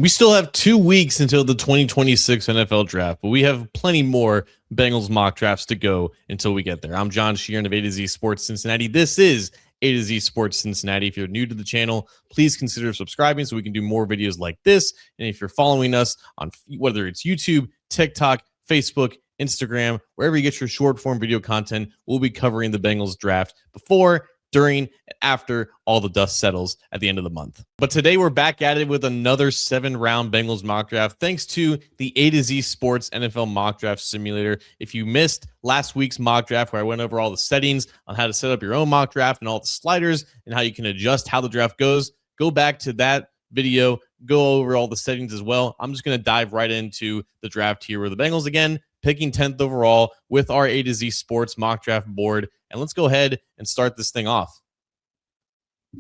We still have 2 weeks until the 2026 NFL draft, but we have plenty more Bengals mock drafts to go until we get there. I'm John Sheeran of A to Z Sports Cincinnati. This is A to Z Sports Cincinnati. If you're new to the channel, please consider subscribing so we can do more videos like this. And if you're following us on whether it's YouTube, TikTok, Facebook, Instagram, wherever you get your short form video content, we'll be covering the Bengals draft before, during, and after all the dust settles at the end of the month. But today we're back at it with another 7-round Bengals mock draft, thanks to the A to Z Sports NFL Mock Draft Simulator. If you missed last week's mock draft where I went over all the settings on how to set up your own mock draft and all the sliders and how you can adjust how the draft goes, go back to that video, go over all the settings as well. I'm just going to dive right into the draft here with the Bengals again, picking 10th overall with our A to Z Sports mock draft board. And let's go ahead and start this thing off.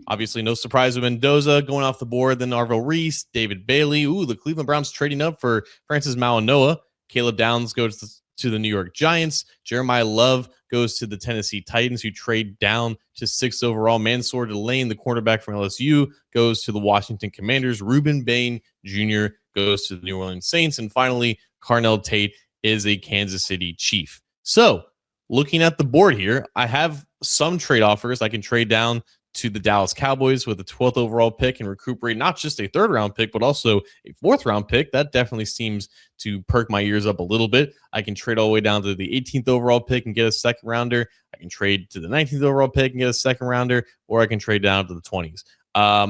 Obviously, no surprise with Mendoza going off the board. Then Arvell Reese, David Bailey. Ooh, the Cleveland Browns trading up for Francis Mauigoa. Caleb Downs goes to the New York Giants. Jeremiah Love goes to the Tennessee Titans, who trade down to 6th overall. Mansour Delane, the quarterback from LSU, goes to the Washington Commanders. Reuben Bain Jr. goes to the New Orleans Saints. And finally, Carnell Tate is a Kansas City Chief. So, looking at the board here, I have some trade offers. I can trade down to the Dallas Cowboys with the 12th overall pick and recuperate not just a 3rd round pick, but also a 4th round pick. That definitely seems to perk my ears up a little bit. I can trade all the way down to the 18th overall pick and get a 2nd rounder. I can trade to the 19th overall pick and get a 2nd rounder, or I can trade down to the 20s.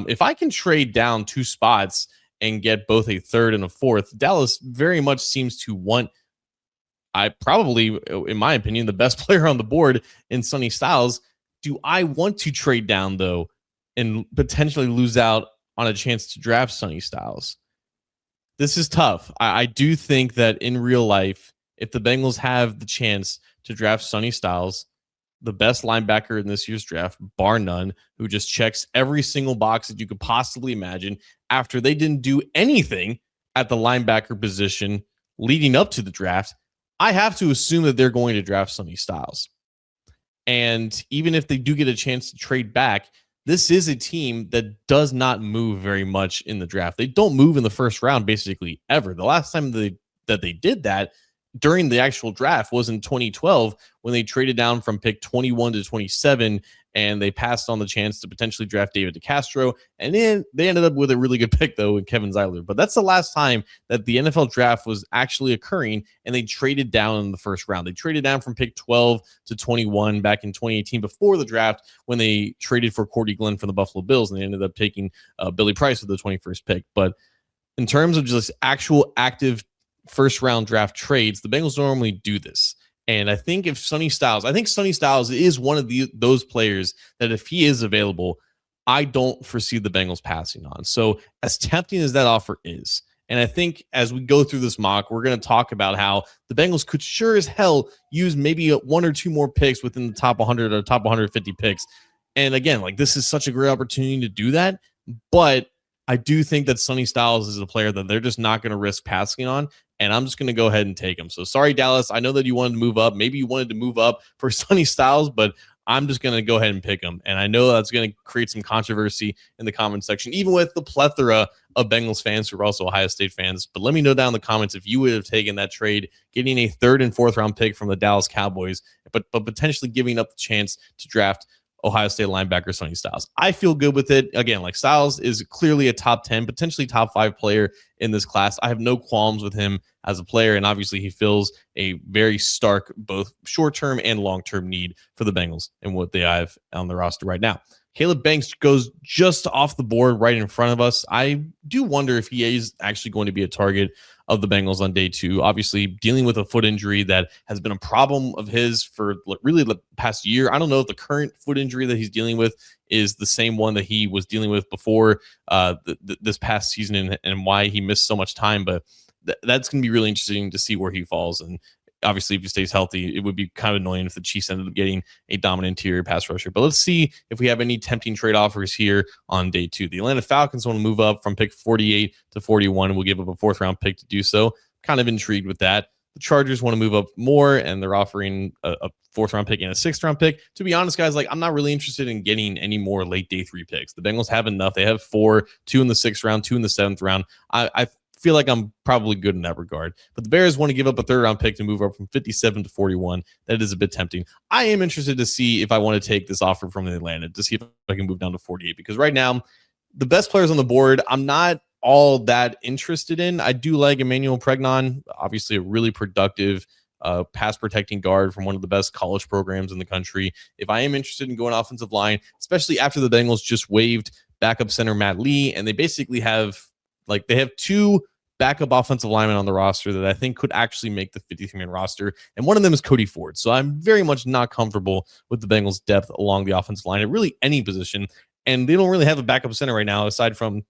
If I can trade down 2 spots and get both a 3rd and a 4th, Dallas very much seems to want probably, in my opinion, the best player on the board in Sonny Styles. Do I want to trade down, though, and potentially lose out on a chance to draft Sonny Styles? This is tough. I do think that in real life, if the Bengals have the chance to draft Sonny Styles, the best linebacker in this year's draft, bar none, who just checks every single box that you could possibly imagine after they didn't do anything at the linebacker position leading up to the draft, I have to assume that they're going to draft Sonny Styles. And even if they do get a chance to trade back, this is a team that does not move very much in the draft. They don't move in the 1st round basically ever. The last time that they did that during the actual draft was in 2012 when they traded down from pick 21 to 27 and they passed on the chance to potentially draft David DeCastro. And then they ended up with a really good pick, though, with Kevin Zeiler. But that's the last time that the NFL draft was actually occurring, and they traded down in the 1st round. They traded down from pick 12 to 21 back in 2018 before the draft when they traded for Cordy Glenn from the Buffalo Bills, and they ended up taking Billy Price with the 21st pick. But in terms of just actual active 1st round draft trades, the Bengals normally do this. And I think Sonny Styles is one of those players that if he is available, I don't foresee the Bengals passing on. So as tempting as that offer is, and I think as we go through this mock, we're going to talk about how the Bengals could sure as hell use maybe 1 or 2 more picks within the top 100 or top 150 picks. And again, like, this is such a great opportunity to do that. But I do think that Sonny Styles is a player that they're just not going to risk passing on. And I'm just going to go ahead and take him. So sorry, Dallas. I know that you wanted to move up. Maybe you wanted to move up for Sonny Styles, but I'm just going to go ahead and pick him. And I know that's going to create some controversy in the comment section, even with the plethora of Bengals fans who are also Ohio State fans. But let me know down in the comments if you would have taken that trade, getting a 3rd and 4th round pick from the Dallas Cowboys, but potentially giving up the chance to draft Ohio State linebacker Sonny Styles. I feel good with it. Again, like, Styles is clearly a top 10, potentially top 5 player in this class. I have no qualms with him as a player, and obviously he fills a very stark, both short-term and long-term need for the Bengals and what they have on the roster right now. Caleb Banks goes just off the board right in front of us. I do wonder if he is actually going to be a target of the Bengals on day 2. Obviously, dealing with a foot injury that has been a problem of his for really the past year. I don't know if the current foot injury that he's dealing with is the same one that he was dealing with before this past season and why he missed so much time. But that's going to be really interesting to see where he falls. And obviously, if he stays healthy, it would be kind of annoying if the Chiefs ended up getting a dominant interior pass rusher. But let's see if we have any tempting trade offers here on day 2. The Atlanta Falcons want to move up from pick 48 to 41, and we'll give up a 4th round pick to do so. Kind of intrigued with that. The Chargers want to move up more, and they're offering a fourth round pick and a sixth round pick. To be honest, guys, like I'm not really interested in getting any more late day 3 picks. The Bengals have enough. They have 4, 2 in the 6th round, 2 in the 7th round. I feel like I'm probably good in that regard. But the Bears want to give up a 3rd round pick to move up from 57 to 41. That is a bit tempting. I am interested to see if I want to take this offer from Atlanta to see if I can move down to 48, because right now the best players on the board, I'm not all that interested in. I do like Emmanuel Pregnon, obviously a really productive pass protecting guard from one of the best college programs in the country. If I am interested in going offensive line, especially after the Bengals just waived backup center Matt Lee, and they basically have 2 backup offensive linemen on the roster that I think could actually make the 53-man roster, and one of them is Cody Ford. So I'm very much not comfortable with the Bengals' depth along the offensive line at really any position, and they don't really have a backup center right now aside from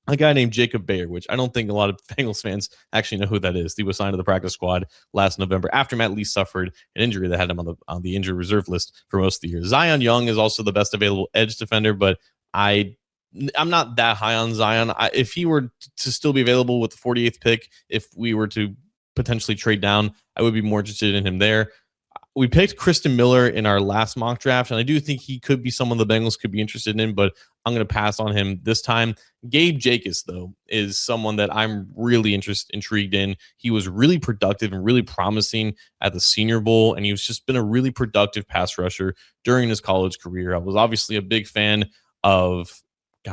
a guy named Jacob Bayer, which I don't think a lot of Bengals fans actually know who that is. He was signed to the practice squad last November after Matt Lee suffered an injury that had him on the injured reserve list for most of the year. Zion Young is also the best available edge defender, but I'm not that high on Zion. If he were to still be available with the 48th pick, if we were to potentially trade down, I would be more interested in him there. We picked Kristen Miller in our last mock draft, and I do think he could be someone the Bengals could be interested in, but I'm going to pass on him this time. Gabe Jacobs, though, is someone that I'm really intrigued in. He was really productive and really promising at the Senior Bowl, and he's just been a really productive pass rusher during his college career. I was obviously a big fan of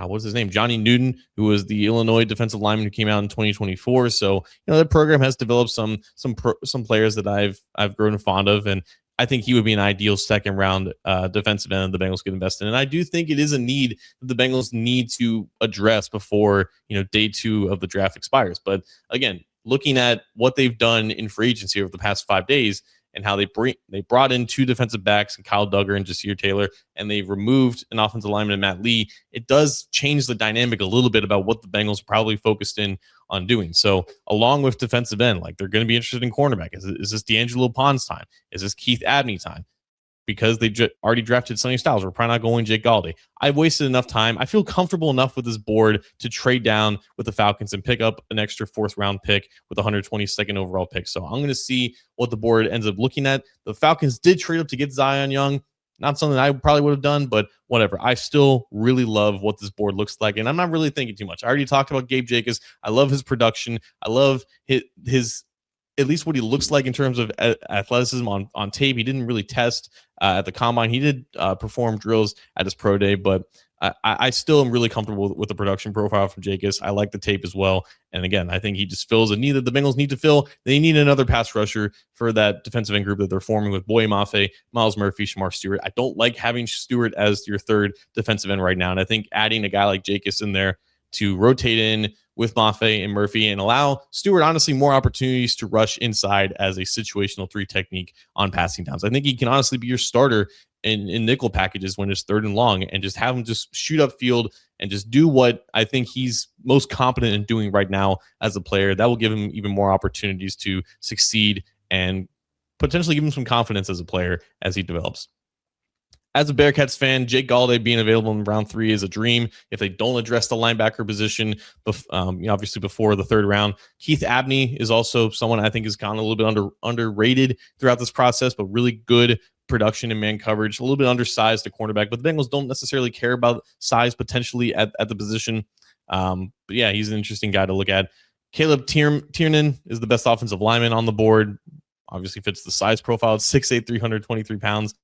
what's his name? Johnny Newton, who was the Illinois defensive lineman who came out in 2024. So, that program has developed some players that I've grown fond of, and I think he would be an ideal second round defensive end that the Bengals could invest in. And I do think it is a need that the Bengals need to address before, day 2 of the draft expires. But again, looking at what they've done in free agency over the past 5 days, and how they brought in 2 defensive backs, and Kyle Duggar and Jasir Taylor, and they removed an offensive lineman in Matt Lee. It does change the dynamic a little bit about what the Bengals are probably focused in on doing. So along with defensive end, they're going to be interested in cornerback. Is this D'Angelo Pond's time? Is this Keith Abney time? Because they already drafted Sonny Styles, we're probably not going Jake Galladay. I've wasted enough time. I feel comfortable enough with this board to trade down with the Falcons and pick up an extra 4th round pick with 122nd overall pick. So I'm going to see what the board ends up looking at. The Falcons did trade up to get Zion Young. Not something I probably would have done, but whatever. I still really love what this board looks like, and I'm not really thinking too much. I already talked about Gabe Jacobs. I love his production. I love his at least what he looks like in terms of athleticism on tape. He didn't really test at the combine. He did perform drills at his pro day, but I still am really comfortable with the production profile from Jacobs. I like the tape as well. And again, I think he just fills a need that the Bengals need to fill. They need another pass rusher for that defensive end group that they're forming with Boye Mafe, Miles Murphy, Shamar Stewart. I don't like having Stewart as your 3rd defensive end right now. And I think adding a guy like Jacobs in there to rotate in with Mafe and Murphy and allow Stewart, honestly, more opportunities to rush inside as a situational 3 technique on passing downs. I think he can honestly be your starter in nickel packages when it's 3rd and long, and just have him just shoot up field and just do what I think he's most competent in doing right now as a player. That will give him even more opportunities to succeed and potentially give him some confidence as a player as he develops. As a Bearcats fan, Jake Galladay being available in round 3 is a dream. If they don't address the linebacker position, obviously before the 3rd round, Keith Abney is also someone I think has gone a little bit underrated throughout this process, but really good production in man coverage. A little bit undersized to cornerback, but the Bengals don't necessarily care about size potentially at the position. But yeah, he's an interesting guy to look at. Caleb Tiernan is the best offensive lineman on the board. Obviously fits the size profile. It's 6'8", 323 pounds.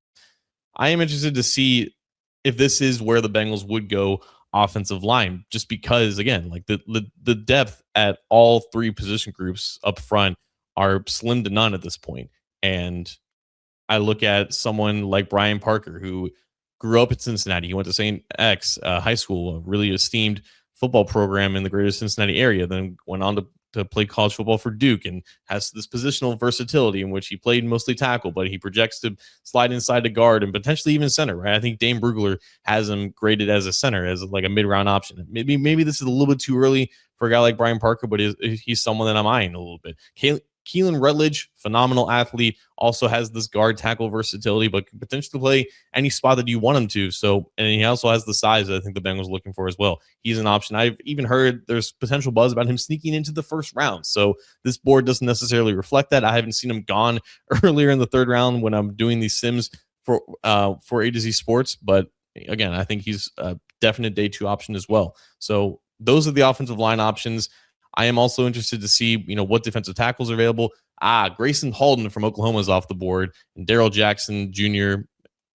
I am interested to see if this is where the Bengals would go offensive line, just because, again, the depth at all 3 position groups up front are slim to none at this point. And I look at someone like Brian Parker, who grew up in Cincinnati. He went to St. X High School, a really esteemed football program in the greater Cincinnati area, then went on to play college football for Duke and has this positional versatility in which he played mostly tackle, but he projects to slide inside to guard and potentially even center, right? I think Dane Brugler has him graded as a center, as like a mid-round option. Maybe this is a little bit too early for a guy like Brian Parker, but he's someone that I'm eyeing a little bit. Keelan Rutledge, phenomenal athlete, also has this guard tackle versatility, but can potentially play any spot that you want him to. So, and he also has the size that I think the Bengals are looking for as well. He's an option. I've even heard there's potential buzz about him sneaking into the first round. So this board doesn't necessarily reflect that. I haven't seen him gone earlier in the third round when I'm doing these sims for A to Z Sports, but again, I think he's a definite day two option as well. So those are the offensive line options. I am also interested to see, what defensive tackles are available. Grayson Halden from Oklahoma is off the board, and Daryl Jackson Jr.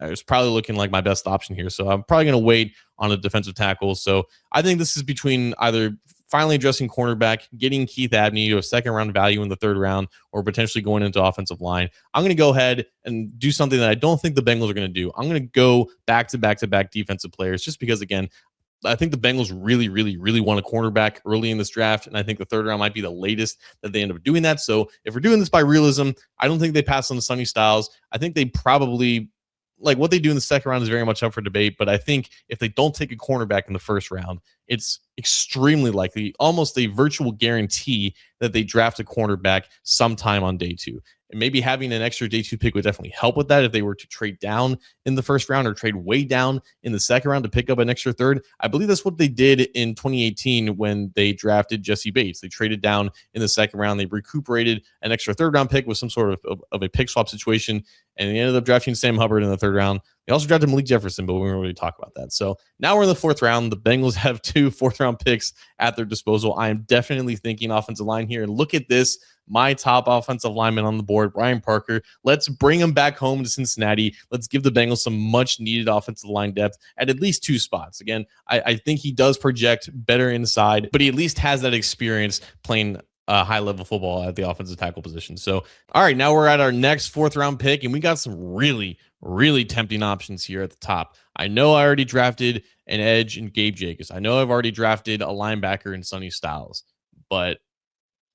is probably looking like my best option here. So I'm probably going to wait on a defensive tackle. So I think this is between either finally addressing cornerback, getting Keith Abney to a second round value in the third round, or potentially going into offensive line. I'm going to go ahead and do something that I don't think the Bengals are going to do. I'm going to go back to back defensive players just because, again, I think the Bengals really, really, really want a cornerback early in this draft, and I think the third round might be the latest that they end up doing that. So if we're doing this by realism, I don't think they pass on the Sonny Styles. I think they probably, like, what they do in the second round is very much up for debate, but I think if they don't take a cornerback in the first round, it's extremely likely, almost a virtual guarantee, that they draft a cornerback sometime on day two. And maybe having an extra day two pick would definitely help with that if they were to trade down in the first round or trade way down in the second round to pick up an extra third. I believe that's what they did in 2018 when they drafted Jesse Bates. They traded down in the second round. They recuperated an extra third round pick with some sort of a pick swap situation, and they ended up drafting Sam Hubbard in the third round. They also drafted Malik Jefferson, but we won't really talk about that. So now we're in the fourth round. The Bengals have 2 fourth-round picks at their disposal. I am definitely thinking offensive line here. And look at this. My top offensive lineman on the board, Brian Parker. Let's bring him back home to Cincinnati. Let's give the Bengals some much-needed offensive line depth at least 2 spots. Again, I think he does project better inside, but he at least has that experience playing high-level football at the offensive tackle position. So, all right, now we're at our next fourth-round pick, and we got some really, really tempting options here at the top. I know I already drafted an edge in Gabe Jacobs. I know I've already drafted a linebacker in Sonny Styles, but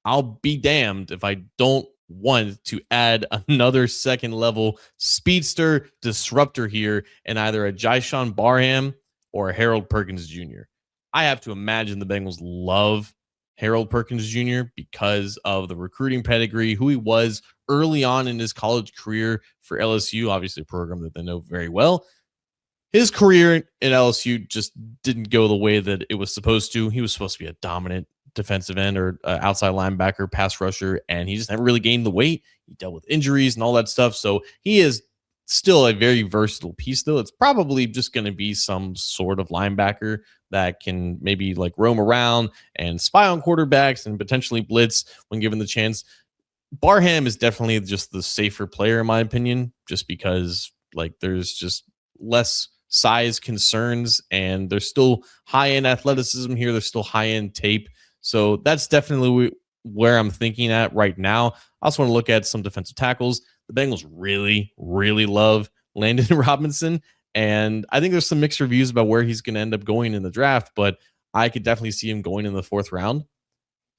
I'll be damned if I don't want to add another second-level speedster disruptor here in either a Jyshawn Barham or a Harold Perkins Jr. I have to imagine the Bengals love Harold Perkins Jr. because of the recruiting pedigree, who he was early on in his college career for LSU, obviously a program that they know very well. His career in LSU just didn't go the way that it was supposed to. He was supposed to be a dominant defensive end or outside linebacker, pass rusher, and he just never really gained the weight. He dealt with injuries and all that stuff. So he is still a very versatile piece, though. It's probably just going to be some sort of linebacker that can maybe like roam around and spy on quarterbacks and potentially blitz when given the chance. Barham is definitely just the safer player, in my opinion, just because like there's just less size concerns and there's still high-end athleticism here. There's still high-end tape. So that's definitely where I'm thinking at right now. I also want to look at some defensive tackles. The Bengals really, really love Landon Robinson, and I think there's some mixed reviews about where he's going to end up going in the draft, but I could definitely see him going in the fourth round.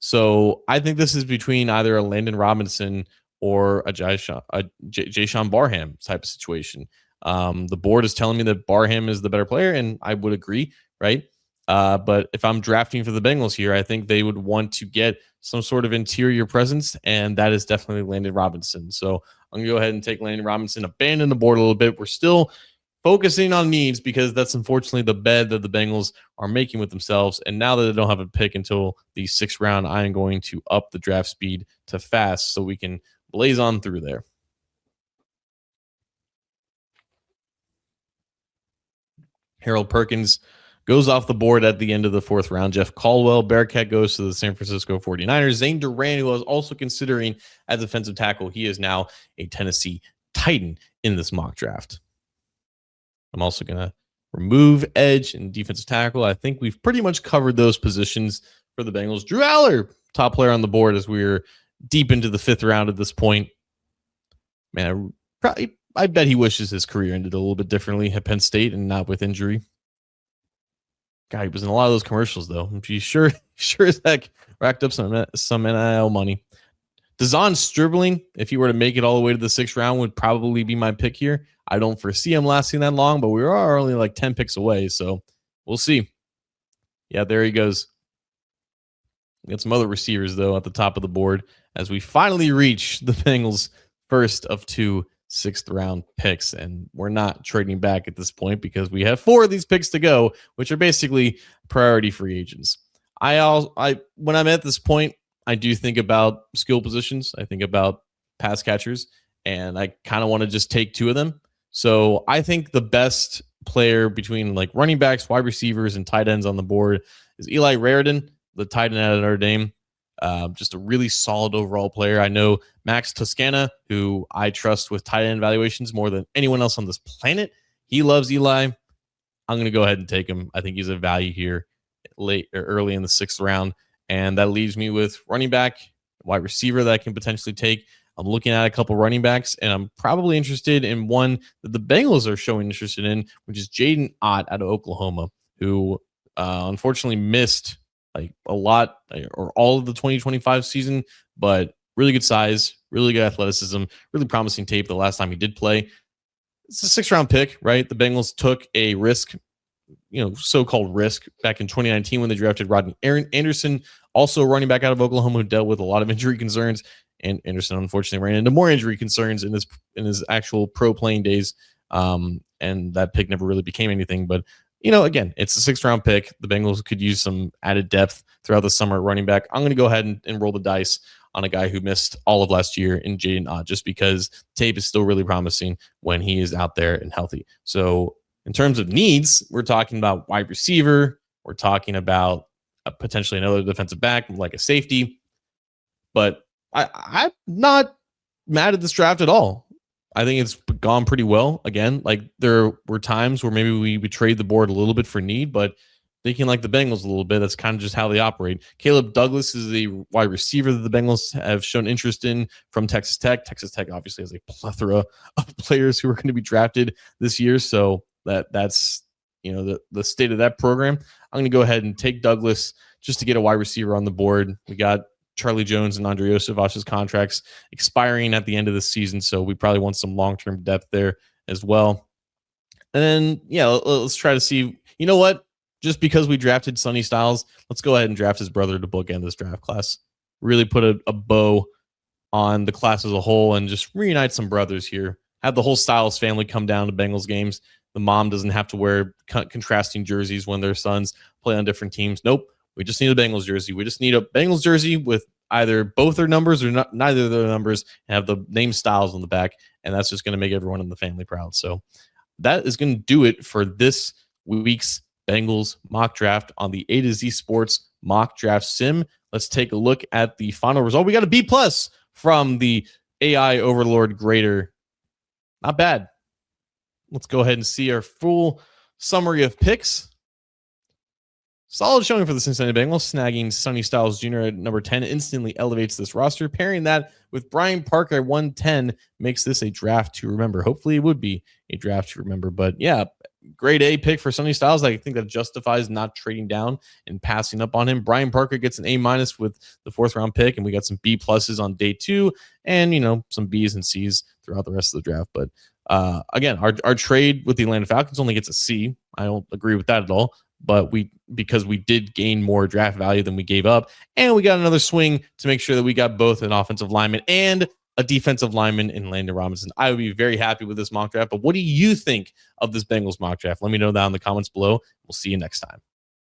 So I think this is between either a Landon Robinson or a Jyshawn Barham type of situation. The board is telling me that Barham is the better player, and I would agree, right? But if I'm drafting for the Bengals here, I think they would want to get some sort of interior presence, and that is definitely Landon Robinson. So I'm going to go ahead and take Landon Robinson, abandon the board a little bit. We're still focusing on needs because that's unfortunately the bed that the Bengals are making with themselves. And now that they don't have a pick until the sixth round, I am going to up the draft speed to fast so we can blaze on through there. Harold Perkins goes off the board at the end of the fourth round. Jeff Caldwell, Bearcat, goes to the San Francisco 49ers. Zane Duran, who I was also considering as defensive tackle, he is now a Tennessee Titan in this mock draft. I'm also going to remove edge and defensive tackle. I think we've pretty much covered those positions for the Bengals. Drew Aller, top player on the board as we're deep into the fifth round at this point. Man, I bet he wishes his career ended a little bit differently at Penn State and not with injury. God, he was in a lot of those commercials, though. He sure as heck racked up some NIL money. Dazon Stribling, if he were to make it all the way to the sixth round, would probably be my pick here. I don't foresee him lasting that long, but we are only like 10 picks away, so we'll see. Yeah, there he goes. We got some other receivers, though, at the top of the board as we finally reach the Bengals' first of 2 sixth-round picks. And we're not trading back at this point because we have 4 of these picks to go, which are basically priority free agents. When I'm at this point, I do think about skill positions. I think about pass catchers, and I kind of want to just take 2 of them. So I think the best player between like running backs, wide receivers, and tight ends on the board is Eli Raridan, the tight end at Notre Dame. Just a really solid overall player. I know Max Toscana, who I trust with tight end evaluations more than anyone else on this planet. He loves Eli. I'm going to go ahead and take him. I think he's a value here late or early in the 6th round. And that leaves me with running back, wide receiver that I can potentially take. I'm looking at a couple running backs, and I'm probably interested in one that the Bengals are showing interest in, which is Jaden Ott out of Oklahoma, who unfortunately missed like a lot or all of the 2025 season, but really good size, really good athleticism, really promising tape the last time he did play. It's a 6th-round pick, right? The Bengals took a risk, so-called risk back in 2019 when they drafted Rodney Anderson, also a running back out of Oklahoma who dealt with a lot of injury concerns. And Anderson unfortunately ran into more injury concerns in his actual pro playing days. And that pick never really became anything. But, again, it's a 6th-round pick. The Bengals could use some added depth throughout the summer at running back. I'm going to go ahead and roll the dice on a guy who missed all of last year in Jaden Ott, just because tape is still really promising when he is out there and healthy. So in terms of needs, we're talking about wide receiver. We're talking about potentially another defensive back, like a safety. But I'm not mad at this draft at all. I think it's gone pretty well. Again, like there were times where maybe we would trade the board a little bit for need, but thinking like the Bengals a little bit, that's kind of just how they operate. Caleb Douglas is the wide receiver that the Bengals have shown interest in from Texas Tech. Texas Tech obviously has a plethora of players who are going to be drafted this year. So that's the state of that program. I'm going to go ahead and take Douglas just to get a wide receiver on the board. We got Charlie Jones and Andre Osavach's contracts expiring at the end of the season, so we probably want some long-term depth there as well. And then, let's try to see. You know what? Just because we drafted Sonny Styles, let's go ahead and draft his brother to bookend this draft class. Really put a bow on the class as a whole and just reunite some brothers here. Have the whole Styles family come down to Bengals games. The mom doesn't have to wear contrasting jerseys when their sons play on different teams. Nope. We just need a Bengals jersey. We just need a Bengals jersey with either both their numbers or neither of their numbers and have the name Styles on the back. And that's just going to make everyone in the family proud. So that is going to do it for this week's Bengals mock draft on the A to Z Sports mock draft sim. Let's take a look at the final result. We got a B+ from the AI overlord grader. Not bad. Let's go ahead and see our full summary of picks. Solid showing for the Cincinnati Bengals. Snagging Sonny Styles Jr. at number 10 instantly elevates this roster. Pairing that with Brian Parker at 110 makes this a draft to remember. Hopefully it would be a draft to remember. But yeah, grade A pick for Sonny Styles. I think that justifies not trading down and passing up on him. Brian Parker gets an A- with the 4th-round pick, and we got some B+ on day 2 and, some Bs and Cs throughout the rest of the draft. But again, our trade with the Atlanta Falcons only gets a C. I don't agree with that at all. But because we did gain more draft value than we gave up, and we got another swing to make sure that we got both an offensive lineman and a defensive lineman in Landon Robinson. I would be very happy with this mock draft. But what do you think of this Bengals mock draft? Let me know down in the comments below. We'll see you next time.